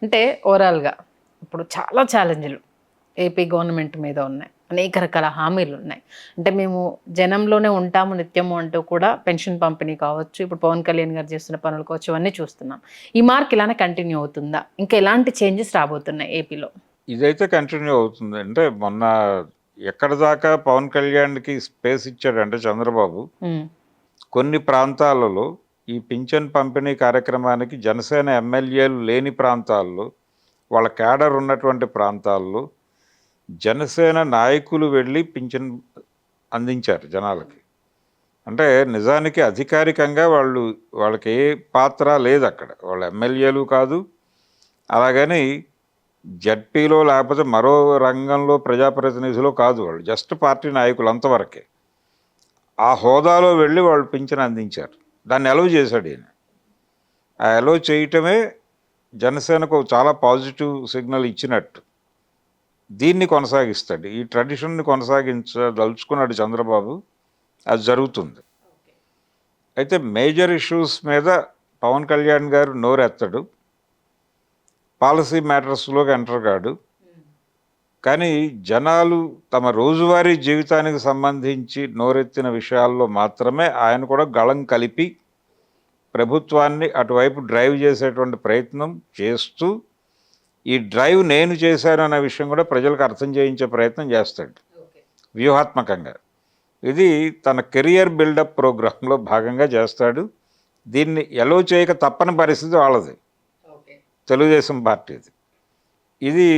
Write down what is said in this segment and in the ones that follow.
అంటే ఓవరాల్గా ఇప్పుడు చాలా ఛాలెంజ్లు ఏపీ గవర్నమెంట్ మీద ఉన్నాయి, అనేక రకాల హామీలు ఉన్నాయి. అంటే మేము జనంలోనే ఉంటాము నిత్యము అంటూ కూడా పెన్షన్ పంపిణీ కావచ్చు, ఇప్పుడు పవన్ కళ్యాణ్ గారు చేస్తున్న పనులు కావచ్చు, ఇవన్నీ చూస్తున్నాం. ఈ మార్క్ ఇలానే కంటిన్యూ అవుతుందా? ఇంకా ఎలాంటి చేంజెస్ రాబోతున్నాయి ఏపీలో? ఇదైతే కంటిన్యూ అవుతుంది. అంటే మొన్న ఎక్కడ దాకా పవన్ కళ్యాణ్కి స్పేస్ ఇచ్చాడంటే చంద్రబాబు, ఉమ్, కొన్ని ప్రాంతాలలో ఈ పింఛన్ పంపిణీ కార్యక్రమానికి జనసేన ఎమ్మెల్యేలు లేని ప్రాంతాల్లో, వాళ్ళ క్యాడర్ ఉన్నటువంటి ప్రాంతాల్లో జనసేన నాయకులు వెళ్ళి పింఛన్ అందించారు జనాలకి. అంటే నిజానికి అధికారికంగా వాళ్ళకి ఏ పాత్ర లేదు అక్కడ, వాళ్ళ ఎమ్మెల్యేలు కాదు. అలాగని జడ్పీలో లేకపోతే మరో రంగంలో ప్రజాప్రతినిధులు కాదు, వాళ్ళు జస్ట్ పార్టీ నాయకులు అంతవరకే. ఆ హోదాలో వెళ్ళి వాళ్ళు పింఛన్ అందించారు. దాన్ని అలౌ చేశాడు ఈయన. ఆ అలౌ చేయటమే జనసేనకు చాలా పాజిటివ్ సిగ్నల్ ఇచ్చినట్టు. దీన్ని కొనసాగిస్తాడు, ఈ ట్రెడిషన్ని కొనసాగించదలుచుకున్నాడు చంద్రబాబు. అది జరుగుతుంది. అయితే మేజర్ ఇష్యూస్ మీద పవన్ కళ్యాణ్ గారు నోరెత్తడు, పాలసీ మ్యాటర్స్లోకి ఎంటర్ కాడు. కానీ జనాలు తమ రోజువారీ జీవితానికి సంబంధించి నోరెత్తిన విషయాల్లో మాత్రమే ఆయన కూడా గళం కలిపి ప్రభుత్వాన్ని అటువైపు డ్రైవ్ చేసేటువంటి ప్రయత్నం చేస్తూ, ఈ డ్రైవ్ నేను చేశాను అనే విషయం కూడా ప్రజలకు అర్థం చేయించే ప్రయత్నం చేస్తాడు వ్యూహాత్మకంగా. ఇది తన కెరియర్ బిల్డప్ ప్రోగ్రాంలో భాగంగా చేస్తాడు. దీన్ని ఎలో చేయక తప్పని పరిస్థితి వాళ్ళది, తెలుగుదేశం పార్టీది. ఇది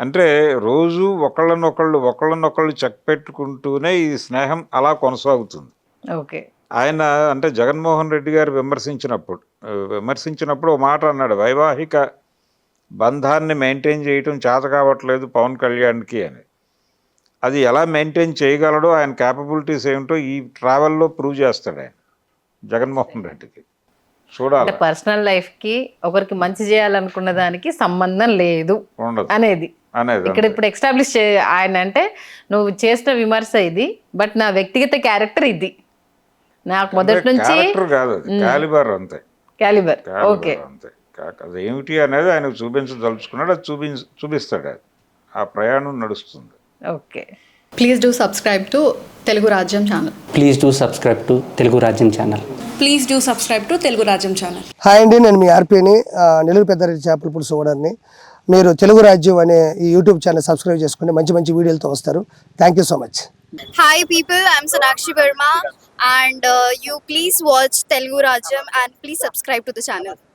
అంటే రోజు ఒకళ్ళనొకళ్ళు చెక్ పెట్టుకుంటూనే ఈ స్నేహం అలా కొనసాగుతుంది. ఓకే. ఆయన అంటే జగన్మోహన్ రెడ్డి గారు విమర్శించినప్పుడు ఒక మాట అన్నాడు, వైవాహిక బంధాన్ని మెయింటైన్ చేయటం చేత కావట్లేదు పవన్ కళ్యాణ్కి అని. అది ఎలా మెయింటైన్ చేయగలడో, ఆయన క్యాపబిలిటీస్ ఏమిటో ఈ ట్రావెల్లో ప్రూవ్ చేస్తాడు ఆయన జగన్మోహన్ రెడ్డికి. చూడాలి. పర్సనల్ లైఫ్ కి ఒకరికి మంచి చేయాలనుకున్న దానికి సంబంధం లేదు అనేది ఇక్కడ ఇప్పుడు ఎస్టాబ్లిష్ ఆయన. అంటే నువ్వు చేసిన విమర్శ ఇది, బట్ నా వ్యక్తిగత క్యారెక్టర్ ఇది, నాకు మొదటి నుంచి కాదు, క్యాలిబర్ అంతే. క్యాలిబర్ ఓకే అంతే. అది ఏమిటి అనేది ఆయన చూపించదలుచుకున్నాడు, అది చూపిస్తాడు. అది ఆ ప్రయాణం నడుస్తుంది. Okay. Please do subscribe to Telugu Rajyam channel. Please do subscribe to Telugu Rajyam channel. Please do subscribe to Telugu Rajyam channel. Hi అండి, నేను మీ ఆర్పీని, నెల్లూరు పెద్దారెడ్డి చేపల పులుసు ఓనర్ని. మీరు తెలుగు రాజ్యం అనే ఈ యూట్యూబ్ ఛానల్ సబ్స్క్రైబ్ చేసుకుని మంచి మంచి వీడియోలతో వస్తారు. Thank you so much. Hi people, I'm Sonakshi Verma and you please watch Telugu Rajyam and please subscribe to the channel.